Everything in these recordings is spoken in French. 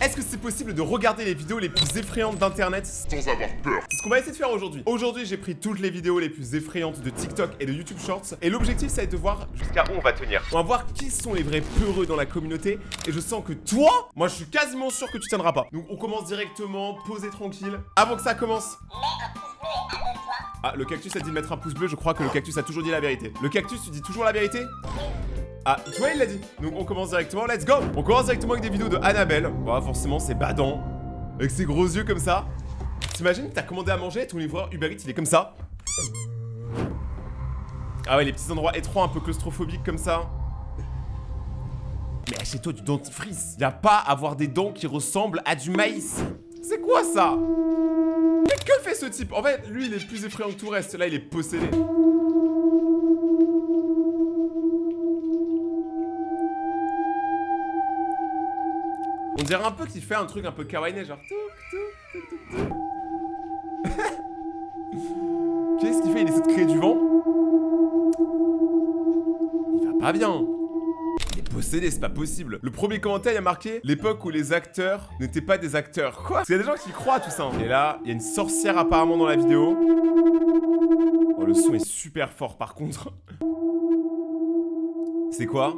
Est-ce que c'est possible de regarder les vidéos les plus effrayantes d'internet sans avoir peur? C'est ce qu'on va essayer de faire aujourd'hui. Aujourd'hui, j'ai pris toutes les vidéos les plus effrayantes de TikTok et de YouTube Shorts. Et l'objectif, ça va être de voir jusqu'à où on va tenir. On va voir qui sont les vrais peureux dans la communauté. Et je sens que toi, moi je suis quasiment sûr que tu tiendras pas. Donc on commence directement, posé tranquille. Avant que ça commence. Ah, le cactus a dit de mettre un pouce bleu, je crois que le cactus a toujours dit la vérité. Le cactus, tu dis toujours la vérité? Ah, tu vois, il l'a dit. Donc on commence directement, let's go. On commence directement avec des vidéos de Annabelle. Voilà, forcément, c'est badant. Avec ses gros yeux comme ça. T'imagines, t'as commandé à manger, ton livreur Uber Eats, il est comme ça. Ah ouais, les petits endroits étroits, un peu claustrophobiques comme ça. Mais achète-toi du dentifrice. Y'a pas à avoir des dents qui ressemblent à du maïs. C'est quoi ça? Mais que fait ce type? En fait, lui, il est plus effrayant que tout le reste. Là, il est possédé. On dirait un peu qu'il fait un truc un peu kawaii, genre... Qu'est-ce qu'il fait? Il essaie de créer du vent. Il va pas bien. Il est possédé, c'est pas possible. Le premier commentaire, il y a marqué l'époque où les acteurs n'étaient pas des acteurs. Quoi? Parce qu'il y a des gens qui croient à tout ça. Et là, il y a une sorcière apparemment dans la vidéo. Oh, le son est super fort par contre. C'est quoi?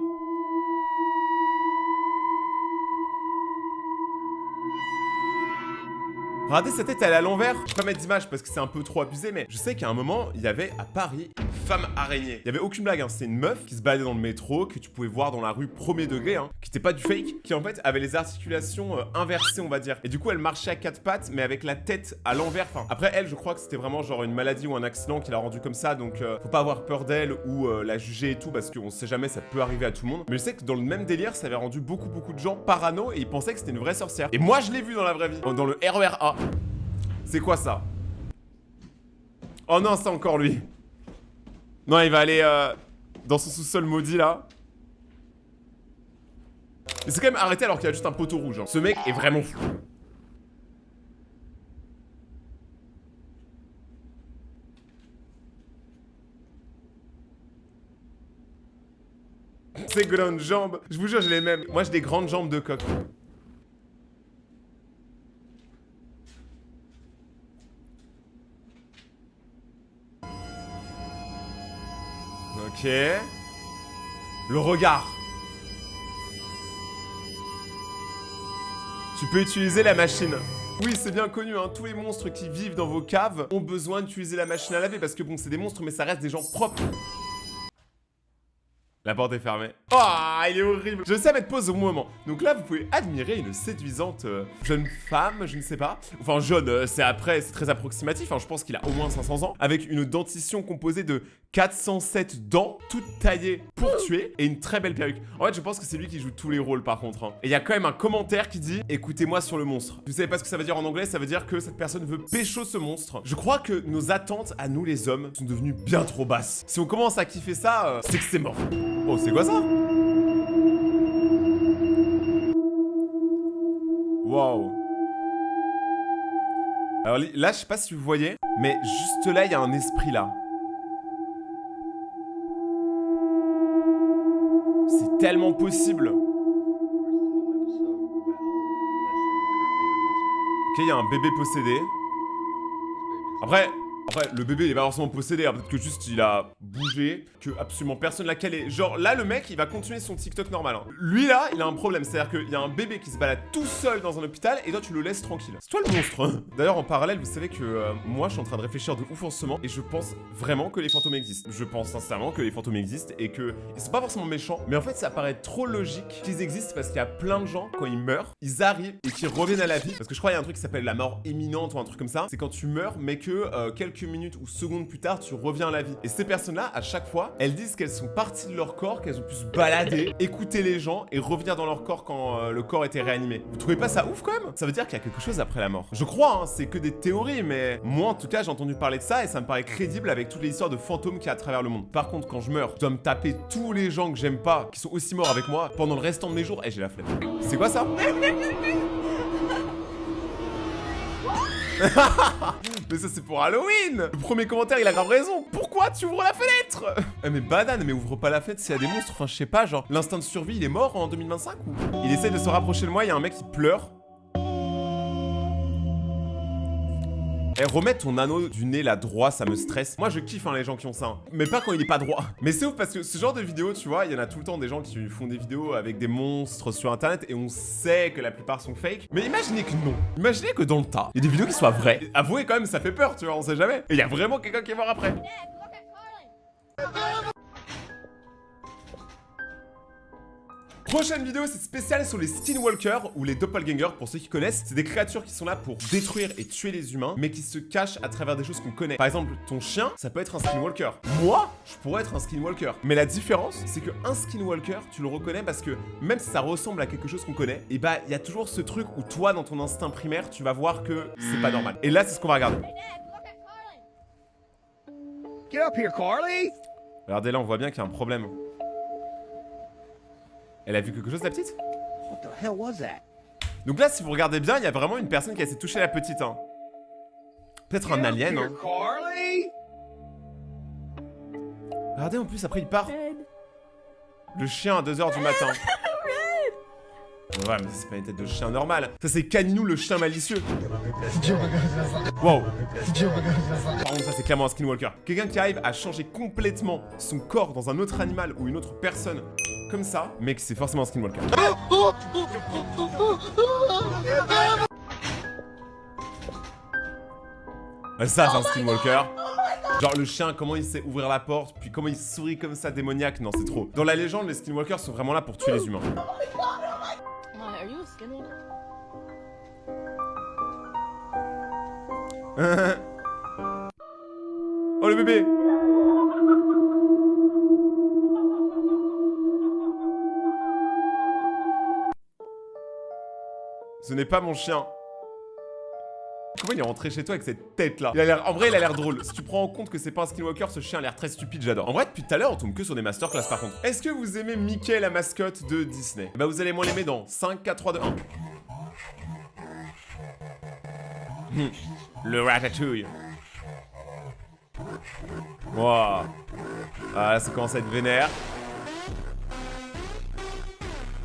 Regardez sa tête, elle est à l'envers. Je vais pas mettre d'image parce que c'est un peu trop abusé, mais je sais qu'à un moment, il y avait à Paris une femme araignée. Il y avait aucune blague, hein. C'était une meuf qui se baladait dans le métro, que tu pouvais voir dans la rue premier degré, hein, qui était pas du fake, qui en fait avait les articulations inversées, on va dire. Et du coup, elle marchait à quatre pattes, mais avec la tête à l'envers. Enfin, après, elle, je crois que c'était vraiment genre une maladie ou un accident qui l'a rendue comme ça, donc faut pas avoir peur d'elle ou la juger et tout, parce qu'on sait jamais, ça peut arriver à tout le monde. Mais je sais que dans le même délire, ça avait rendu beaucoup de gens parano et ils pensaient que c'était une vraie sorcière. Et moi, je l'ai vu dans la vraie vie, dans le RER A. C'est quoi ça? Oh non, c'est encore lui. Non, il va aller dans son sous-sol maudit là. Mais c'est quand même arrêté alors qu'il y a juste un poteau rouge, hein. Ce mec est vraiment fou. Ces grandes jambes. Je vous jure, j'ai les mêmes. Moi, j'ai des grandes jambes de coq. Ok. Le regard. Tu peux utiliser la machine. Oui, c'est bien connu, hein. Tous les monstres qui vivent dans vos caves ont besoin d'utiliser la machine à laver parce que bon, c'est des monstres, mais ça reste des gens propres. La porte est fermée. Oh, il est horrible. Je sais mettre pause au moment. Donc là, vous pouvez admirer une séduisante jeune femme, je ne sais pas. Enfin, jeune, c'est après, c'est très approximatif. Hein. Je pense qu'il a au moins 500 ans. Avec une dentition composée de 407 dents, toutes taillées pour tuer. Et une très belle perruque. En fait, je pense que c'est lui qui joue tous les rôles, par contre. Hein. Et il y a quand même un commentaire qui dit « Écoutez-moi sur le monstre ». Vous savez pas ce que ça veut dire en anglais? Ça veut dire que cette personne veut pécho ce monstre. Je crois que nos attentes à nous, les hommes, sont devenues bien trop basses. Si on commence à kiffer ça, c'est que c'est mort. Oh, c'est quoi ça? Waouh. Alors là, je sais pas si vous voyez, mais juste là, il y a un esprit là. C'est tellement possible. Ok, il y a un bébé possédé. Après, le bébé il est pas forcément possédé, hein. Peut-être que juste il a bougé, que absolument personne l'a calé. Genre là le mec il va continuer son TikTok normal, hein. Lui là il a un problème, c'est-à-dire qu'il y a un bébé qui se balade tout seul dans un hôpital et toi tu le laisses tranquille. C'est toi le monstre, hein. D'ailleurs en parallèle vous savez que moi je suis en train de réfléchir de ouf en ce moment et je pense vraiment que les fantômes existent. Je pense sincèrement que les fantômes existent et que ils sont pas forcément méchants, mais en fait ça paraît trop logique qu'ils existent parce qu'il y a plein de gens quand ils meurent, ils arrivent et qu'ils reviennent à la vie. Parce que je crois qu'il y a un truc qui s'appelle la mort imminente ou un truc comme ça. C'est quand tu meurs mais que quelques minutes ou secondes plus tard tu reviens à la vie. Et ces personnes-là à chaque fois elles disent qu'elles sont parties de leur corps, qu'elles ont pu se balader, écouter les gens et revenir dans leur corps quand le corps était réanimé. Vous trouvez pas ça ouf quand même? Ça veut dire qu'il y a quelque chose après la mort. Je crois, hein, c'est que des théories, mais moi en tout cas j'ai entendu parler de ça et ça me paraît crédible avec toutes les histoires de fantômes qu'il y a à travers le monde. Par contre quand je meurs, je dois me taper tous les gens que j'aime pas, qui sont aussi morts avec moi pendant le restant de mes jours et j'ai la flemme. C'est quoi ça? Mais ça c'est pour Halloween. Le premier commentaire il a grave raison. Pourquoi tu ouvres la fenêtre? Mais banane, mais ouvre pas la fenêtre s'il y a des monstres. Enfin je sais pas, genre l'instinct de survie il est mort en 2025 ou... Il essaye de se rapprocher de moi, il y a un mec qui pleure. Et remettre ton anneau du nez là droit, ça me stresse. Moi, je kiffe hein, les gens qui ont ça. Hein. Mais pas quand il est pas droit. Mais c'est ouf parce que ce genre de vidéo, tu vois, il y en a tout le temps des gens qui font des vidéos avec des monstres sur internet et on sait que la plupart sont fake. Mais imaginez que non. Imaginez que dans le tas, il y a des vidéos qui soient vraies. Et avouez quand même, ça fait peur, tu vois, on sait jamais. Et il y a vraiment quelqu'un qui est mort après. Prochaine vidéo, c'est spécial sur les skinwalkers ou les doppelgangers pour ceux qui connaissent. C'est des créatures qui sont là pour détruire et tuer les humains, mais qui se cachent à travers des choses qu'on connaît. Par exemple, ton chien, ça peut être un skinwalker. Moi, je pourrais être un skinwalker. Mais la différence, c'est qu'un skinwalker, tu le reconnais parce que même si ça ressemble à quelque chose qu'on connaît, et bah, il y a toujours ce truc où toi, dans ton instinct primaire, tu vas voir que c'est pas normal. Et là, c'est ce qu'on va regarder. Get up here, Carly! Regardez là, on voit bien qu'il y a un problème. Elle a vu quelque chose, la petite? What the hell was that? Donc là, si vous regardez bien, il y a vraiment une personne qui a essayé de toucher la petite. Hein. Peut-être un alien. Hein. Carly! Regardez, en plus, après, il part. Le chien à 2h du matin. Ouais, mais c'est pas une tête de chien normal. Ça, c'est Caninou, le chien malicieux. Wow. Par contre, ça, c'est clairement un skinwalker. Quelqu'un qui arrive à changer complètement son corps dans un autre animal ou une autre personne comme ça, mec, c'est forcément un skinwalker. Ça, c'est un skinwalker. Genre le chien, comment il sait ouvrir la porte, puis comment il sourit comme ça, démoniaque. Non, c'est trop. Dans la légende, les skinwalkers sont vraiment là pour tuer les humains. Are you a skinwalker? Oh le bébé. Ce n'est pas mon chien. Comment il est rentré chez toi avec cette tête là? En vrai, il a l'air drôle. Si tu prends en compte que c'est pas un skinwalker, ce chien a l'air très stupide, j'adore. En vrai, depuis tout à l'heure, on tombe que sur des masterclass par contre. Est-ce que vous aimez Mickey, la mascotte de Disney? Bah, vous allez moins l'aimer dans 5, 4, 3, 2, 1. Le ratatouille. Wow. Ah, là, ça commence à être vénère.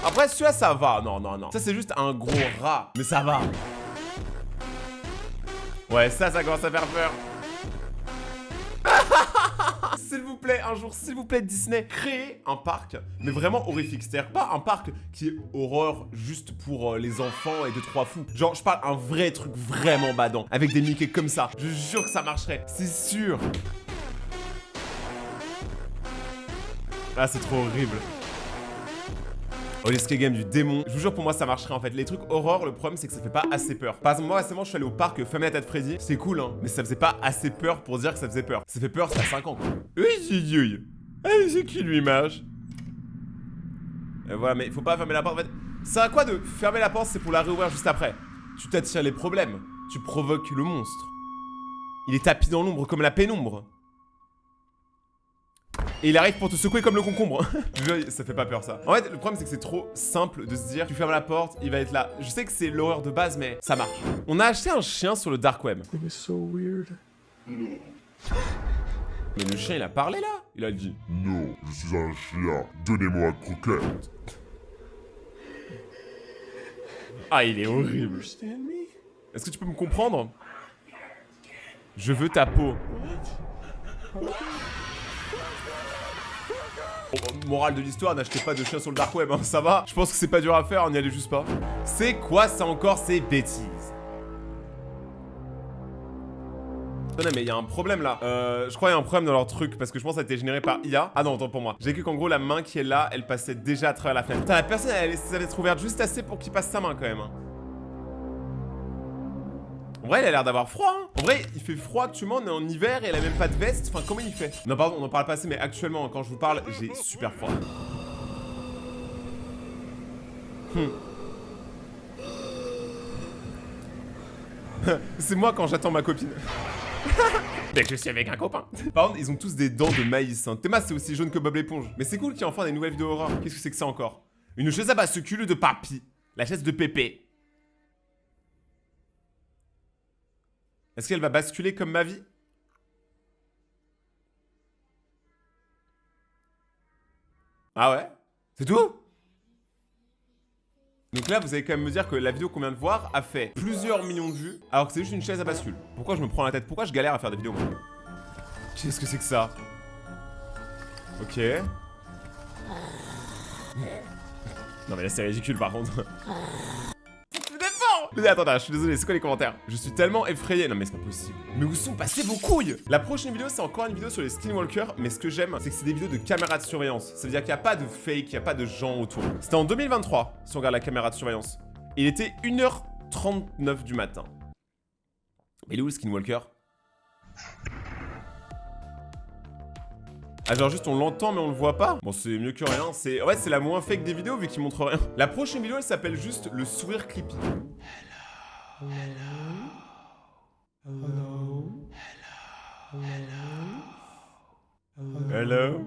Après, celui-là, ça va. Non, non, non. Ça, c'est juste un gros rat. Mais ça va. Ouais, ça commence à faire peur. S'il vous plaît, un jour, s'il vous plaît, Disney, créez un parc, mais vraiment horrifique. C'est-à-dire pas un parc qui est horreur juste pour les enfants et 2-3 fous. Genre, je parle un vrai truc vraiment badant, avec des Mickey comme ça. Je jure que ça marcherait, c'est sûr. Ah, c'est trop horrible. Oh, l'escape game du démon. Je vous jure, pour moi, ça marcherait en fait. Les trucs horreur, le problème, c'est que ça fait pas assez peur. Par exemple, moi, récemment, je suis allé au parc Family Attack Freddy. C'est cool, hein, mais ça faisait pas assez peur pour dire que ça faisait peur. Ça fait peur, ça a 5 ans, quoi. Oui, oui. Allez, c'est qui l'image? Et voilà, mais faut pas fermer la porte, en fait. Ça à quoi de fermer la porte, c'est pour la réouvrir juste après. Tu t'attires les problèmes. Tu provoques le monstre. Il est tapis dans l'ombre comme la pénombre. Et il arrive pour te secouer comme le concombre. Je jure, ça fait pas peur ça. En fait, le problème c'est que c'est trop simple de se dire tu fermes la porte, il va être là. Je sais que c'est l'horreur de base, mais ça marche. On a acheté un chien sur le dark web. Mais le chien il a parlé là. Il a dit Non, je suis un chien. Donnez-moi croquette. ah, il est horrible. Est-ce que tu peux me comprendre? Je veux ta peau. Bon, morale de l'histoire, n'achetez pas de chien sur le dark web, hein, ça va. Je pense que c'est pas dur à faire, n'y allez juste pas. C'est quoi ça encore ces bêtises? Attendez, mais il y a un problème là. Je crois qu'il y a un problème dans leur truc parce que je pense que ça a été généré par IA. Ah non, attends pour moi. J'ai cru qu'en gros la main qui est là, elle passait déjà à travers la fenêtre. Putain, la personne elle a laissé sa fenêtre ouverte juste assez pour qu'il passe sa main quand même. Hein. En vrai, il a l'air d'avoir froid, hein. En vrai, il fait froid actuellement, on est en hiver et elle a même pas de veste. Enfin, comment il fait? Non, pardon, on en parle pas assez, mais actuellement, quand je vous parle, j'ai super froid. C'est moi quand j'attends ma copine. Dès que je suis avec un copain. Par contre, ils ont tous des dents de maïs. Hein. Théma, c'est aussi jaune que Bob l'éponge. Mais c'est cool qu'il y ait enfin des nouvelles vidéos horreur. Qu'est-ce que c'est que ça encore? Une chaise à bascule de papy. La chaise de Pépé. Est-ce qu'elle va basculer comme ma vie? Ah ouais? C'est tout? Donc là, vous allez quand même me dire que la vidéo qu'on vient de voir a fait plusieurs millions de vues, alors que c'est juste une chaise à bascule. Pourquoi je me prends la tête? Pourquoi je galère à faire des vidéos, moi? Qu'est-ce que c'est que ça? Ok. Non mais là c'est ridicule par contre. Je me défends. Mais attends, je suis désolé, c'est quoi les commentaires? Je suis tellement effrayé. Non mais c'est pas possible. Mais où sont passées vos couilles? La prochaine vidéo c'est encore une vidéo sur les skinwalkers. Mais ce que j'aime c'est que c'est des vidéos de caméras de surveillance. Ça veut dire qu'il n'y a pas de fake, il n'y a pas de gens autour. C'était en 2023 si on regarde la caméra de surveillance. Il était 1h39 du matin. Mais il est où le skinwalker? Ah genre juste on l'entend mais on le voit pas. Bon c'est mieux que rien, c'est... Ouais c'est la moins fake des vidéos vu qu'il montre rien. La prochaine vidéo elle s'appelle juste le sourire creepy. Hello.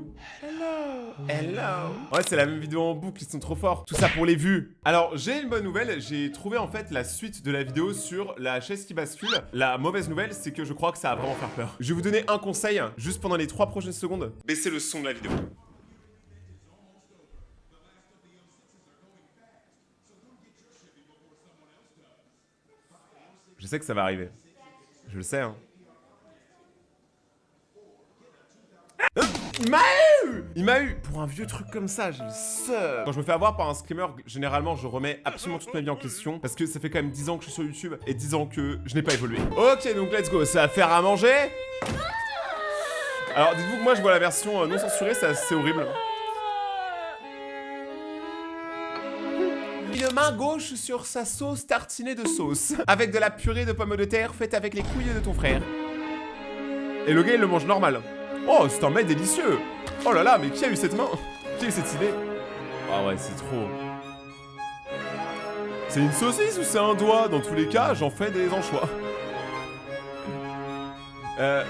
Ouais c'est la même vidéo en boucle, ils sont trop forts. Tout ça pour les vues. Alors j'ai une bonne nouvelle, j'ai trouvé en fait la suite de la vidéo sur la chaise qui bascule. La mauvaise nouvelle c'est que je crois que ça va vraiment faire peur. Je vais vous donner un conseil, juste pendant les 3 prochaines secondes. Baissez le son de la vidéo. Je sais que ça va arriver. Je le sais hein. Il m'a eu pour un vieux truc comme ça, j'ai le seum. Quand je me fais avoir par un screamer, généralement je remets absolument toute ma vie en question. Parce que ça fait quand même 10 ans que je suis sur YouTube et 10 ans que je n'ai pas évolué. Ok donc let's go, ça va faire à manger. Alors dites-vous que moi je vois la version non censurée, c'est assez horrible. Une main gauche sur sa sauce tartinée de sauce. Avec de la purée de pommes de terre faite avec les couilles de ton frère. Et le gars il le mange normal. Oh, c'est un mets délicieux. Oh là là, mais qui a eu cette main? Qui a eu cette idée? Ah ouais, c'est trop. C'est une saucisse ou c'est un doigt? Dans tous les cas, j'en fais des anchois. Ah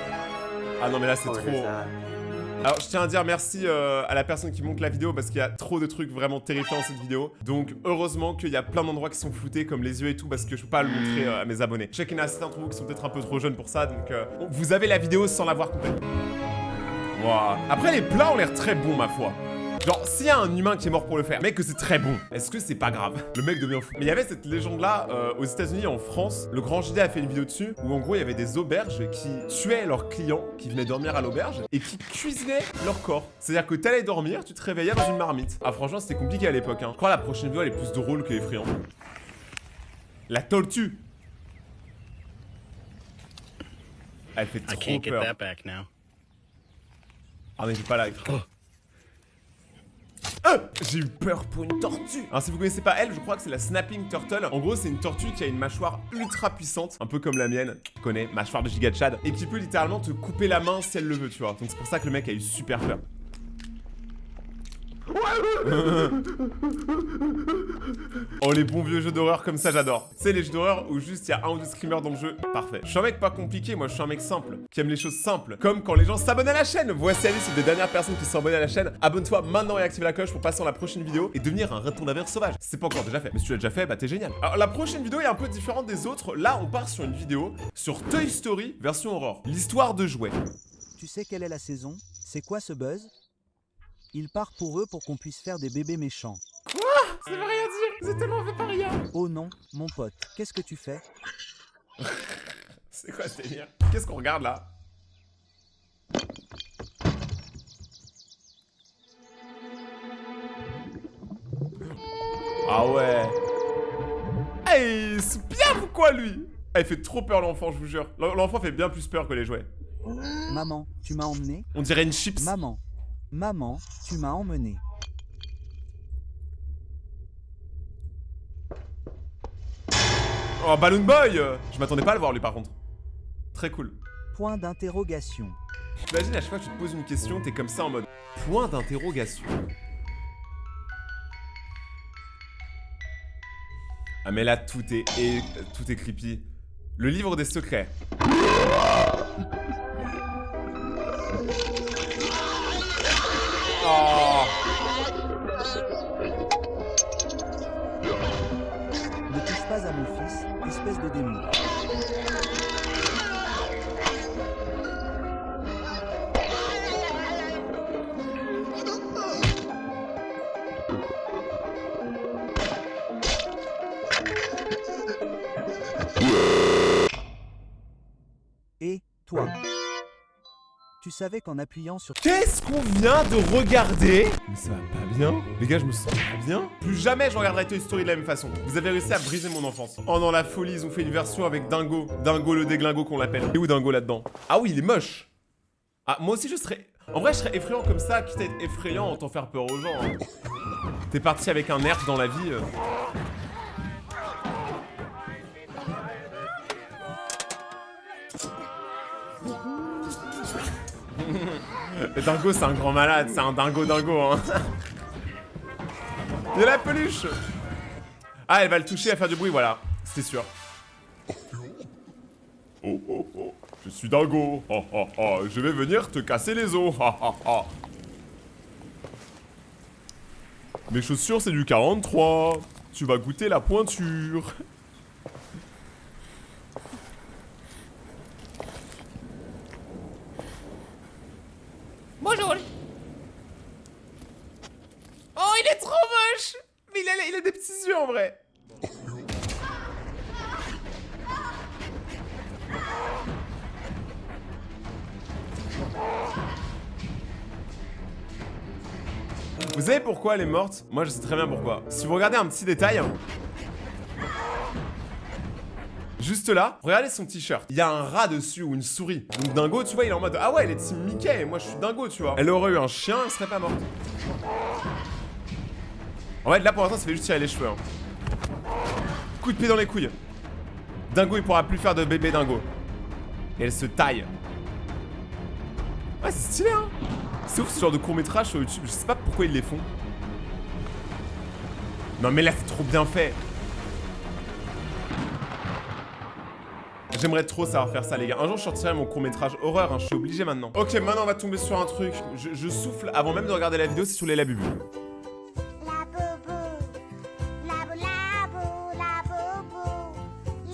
non, mais là, c'est trop. Alors, je tiens à dire merci à la personne qui monte la vidéo parce qu'il y a trop de trucs vraiment terrifiants dans cette vidéo. Donc, heureusement qu'il y a plein d'endroits qui sont floutés, comme les yeux et tout, parce que je peux pas le montrer à mes abonnés. Je sais qu'il y en a certains d'entre vous qui sont peut-être un peu trop jeunes pour ça, donc vous avez la vidéo sans la voir complète. Wow. Après, les plats ont l'air très bons, ma foi. Genre, s'il y a un humain qui est mort pour le faire, mec, que c'est très bon, est-ce que c'est pas grave? Le mec devient fou. Mais il y avait cette légende-là aux États-Unis et en France. Le Grand JD a fait une vidéo dessus où en gros, il y avait des auberges qui tuaient leurs clients qui venaient dormir à l'auberge et qui cuisinaient leur corps. C'est-à-dire que t'allais dormir, tu te réveillais dans une marmite. Ah, franchement, c'était compliqué à l'époque, hein. Je crois que la prochaine vidéo, elle est plus drôle que effrayante. La tortue. Elle fait trop peur. Ah mais j'ai pas la... J'ai eu peur pour une tortue. Alors si vous connaissez pas elle, je crois que c'est la Snapping Turtle. En gros c'est une tortue qui a une mâchoire ultra puissante, un peu comme la mienne, tu connais, mâchoire de giga Chad, et qui peut littéralement te couper la main si elle le veut, tu vois. Donc c'est pour ça que le mec a eu super peur. Oh les bons vieux jeux d'horreur comme ça j'adore. C'est les jeux d'horreur où juste il y a un ou deux screamers dans le jeu. Parfait. Je suis un mec pas compliqué, moi je suis un mec simple, qui aime les choses simples. Comme quand les gens s'abonnent à la chaîne. Voici la liste des dernières personnes qui sont abonnées à la chaîne. Abonne-toi maintenant et active la cloche pour passer à la prochaine vidéo et devenir un retournavers sauvage. C'est pas encore déjà fait, mais si tu l'as déjà fait, bah t'es génial. Alors la prochaine vidéo est un peu différente des autres. Là on part sur une vidéo sur Toy Story version horreur. L'histoire de jouets. Tu sais quelle est la saison? C'est quoi ce buzz? Il part pour eux pour qu'on puisse faire des bébés méchants. Quoi? Ça veut rien dire, c'est tellement fait par rien. Oh non, mon pote, qu'est-ce que tu fais? C'est quoi ce délire? Qu'est-ce qu'on regarde là? Ah ouais. Hey, il se piaffe ou quoi lui? Ah, il fait trop peur l'enfant, je vous jure. L'enfant fait bien plus peur que les jouets. Maman, tu m'as emmené? On dirait une chips. Maman, tu m'as emmené. Oh, Balloon Boy! Je m'attendais pas à le voir lui par contre. Très cool. Point d'interrogation. Imagine à chaque fois que tu te poses une question, t'es comme ça en mode point d'interrogation. Ah mais là tout est creepy. Le livre des secrets. Oh. Ne touche pas à mon fils, espèce de démon. Toi. Tu savais qu'en appuyant sur... Qu'est-ce qu'on vient de regarder? Mais ça va pas bien. Les gars, je me sens pas bien. Plus jamais je regarderai Toy Story de la même façon. Vous avez réussi à briser mon enfance. Oh non, la folie, ils ont fait une version avec Dingo. Dingo le déglingo qu'on l'appelle. Et où Dingo là-dedans? Ah oui, il est moche. Ah, moi aussi je serais... En vrai, je serais effrayant comme ça, quitte à être effrayant, autant faire peur aux gens. Hein. T'es parti avec un nerf dans la vie. Le dingo, c'est un grand malade, c'est un dingo hein. Il y a la peluche. Ah, elle va le toucher, à faire du bruit, voilà. C'était sûr. Oh, oh, oh. Je suis dingo. Oh, oh, oh. Je vais venir te casser les os. Oh, oh, oh. Mes chaussures, c'est du 43. Tu vas goûter la pointure. Bonjour. Oh, il est trop moche. Mais il a des petits yeux en vrai. Vous savez pourquoi elle est morte? Moi je sais très bien pourquoi. Si vous regardez un petit détail, juste là, regardez son t-shirt. Il y a un rat dessus ou une souris. Donc Dingo, tu vois, il est en mode ah ouais, elle est team Mickey et moi je suis Dingo, tu vois. Elle aurait eu un chien, elle serait pas morte. En fait, là pour l'instant, ça fait juste tirer les cheveux. Hein. Coup de pied dans les couilles. Dingo, il pourra plus faire de bébé Dingo. Et elle se taille. Ouais, c'est stylé, hein. C'est ouf ce genre de court-métrage sur YouTube, je sais pas pourquoi ils les font. Non mais là c'est trop bien fait. J'aimerais trop savoir faire ça les gars. Un jour je sortirai mon court-métrage horreur, hein. Je suis obligé maintenant. Ok, maintenant on va tomber sur un truc. Je souffle avant même de regarder la vidéo, c'est sur les labubus.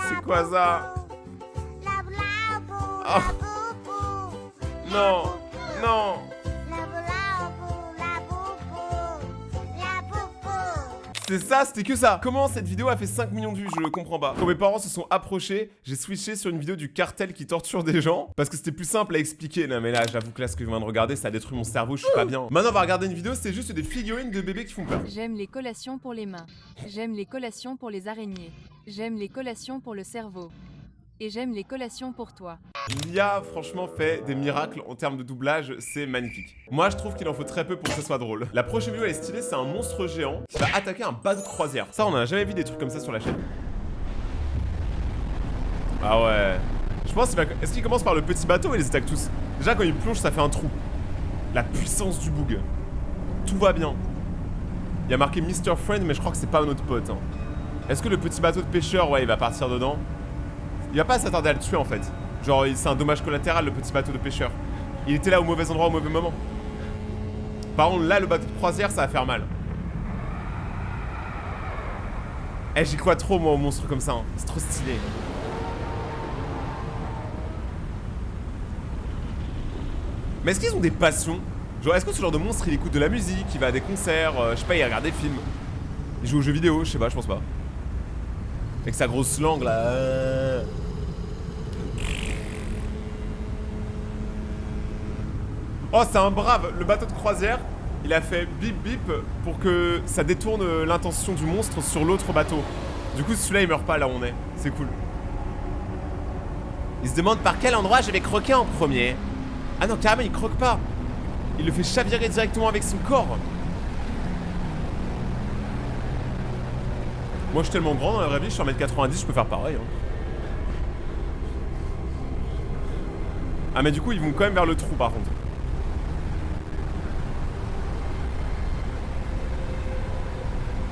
C'est quoi ça? Oh. Non, non. C'est ça, c'était que ça. Comment cette vidéo a fait 5 millions de vues? Je le comprends pas. Quand mes parents se sont approchés, j'ai switché sur une vidéo du cartel qui torture des gens parce que c'était plus simple à expliquer. Non mais là, j'avoue que là, ce que je viens de regarder, ça a détruit mon cerveau, je suis pas bien. Maintenant, on va regarder une vidéo, c'est juste des figurines de bébés qui font peur. J'aime les collations pour les mains. J'aime les collations pour les araignées. J'aime les collations pour le cerveau. Et j'aime les collations pour toi. Il a franchement fait des miracles en termes de doublage, c'est magnifique. Moi je trouve qu'il en faut très peu pour que ce soit drôle. La prochaine vidéo elle est stylée, c'est un monstre géant qui va attaquer un bateau de croisière. Ça on a jamais vu des trucs comme ça sur la chaîne. Ah ouais. Je pense qu'il va... Est-ce qu'il commence par le petit bateau ou il les attaque tous? Déjà quand il plonge ça fait un trou. La puissance du bug. Tout va bien. Il y a marqué Mr. Friend mais je crois que c'est pas notre pote. Hein. Est-ce que le petit bateau de pêcheur, ouais il va partir dedans? Il va pas s'attarder à le tuer en fait. Genre c'est un dommage collatéral le petit bateau de pêcheur. Il était là au mauvais endroit au mauvais moment. Par contre là le bateau de croisière ça va faire mal. Eh j'y crois trop moi aux monstres comme ça hein. C'est trop stylé. Mais est-ce qu'ils ont des passions? Genre est-ce que ce genre de monstre il écoute de la musique, il va à des concerts, je sais pas, il regarde des films. Il joue aux jeux vidéo, je sais pas, je pense pas. Avec sa grosse langue là. Oh c'est un brave, le bateau de croisière, il a fait bip bip pour que ça détourne l'intention du monstre sur l'autre bateau. Du coup celui-là il meurt pas là où on est, c'est cool. Il se demande par quel endroit je vais croquer en premier. Ah non carrément il croque pas. Il le fait chavirer directement avec son corps. Moi je suis tellement grand dans la vraie vie, je suis 1m90, je peux faire pareil hein. Ah mais du coup ils vont quand même vers le trou par contre.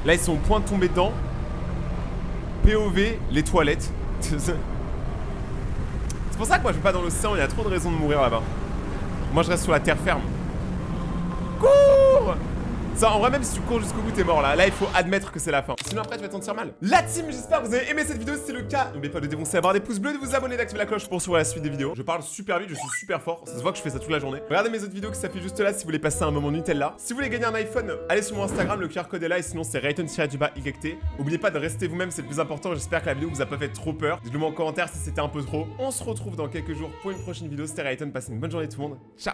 Là ils sont au point de tomber dedans. POV, les toilettes. C'est pour ça que moi je vais pas dans l'océan, il y a trop de raisons de mourir là-bas. Moi je reste sur la terre ferme. Cours! Ça, en vrai, même si tu cours jusqu'au bout, t'es mort là. Là, il faut admettre que c'est la fin. Sinon, après, tu vas t'en tirer mal. La team, j'espère que vous avez aimé cette vidéo. Si c'est le cas, n'oubliez pas de défoncer la barre des pouces bleus, de vous abonner, d'activer la cloche pour suivre la suite des vidéos. Je parle super vite, je suis super fort. Ça se voit que je fais ça toute la journée. Regardez mes autres vidéos qui s'affichent juste là si vous voulez passer un moment Nutella. Si vous voulez gagner un iPhone, allez sur mon Instagram, le QR code est là. Et sinon, c'est Rayton-YT. N'oubliez pas de rester vous-même, c'est le plus important. J'espère que la vidéo vous a pas fait trop peur. Dites-le moi en commentaire si c'était un peu trop. On se retrouve dans quelques jours pour une prochaine vidéo. C'était Rayton, passez une bonne journée tout le monde. Ciao.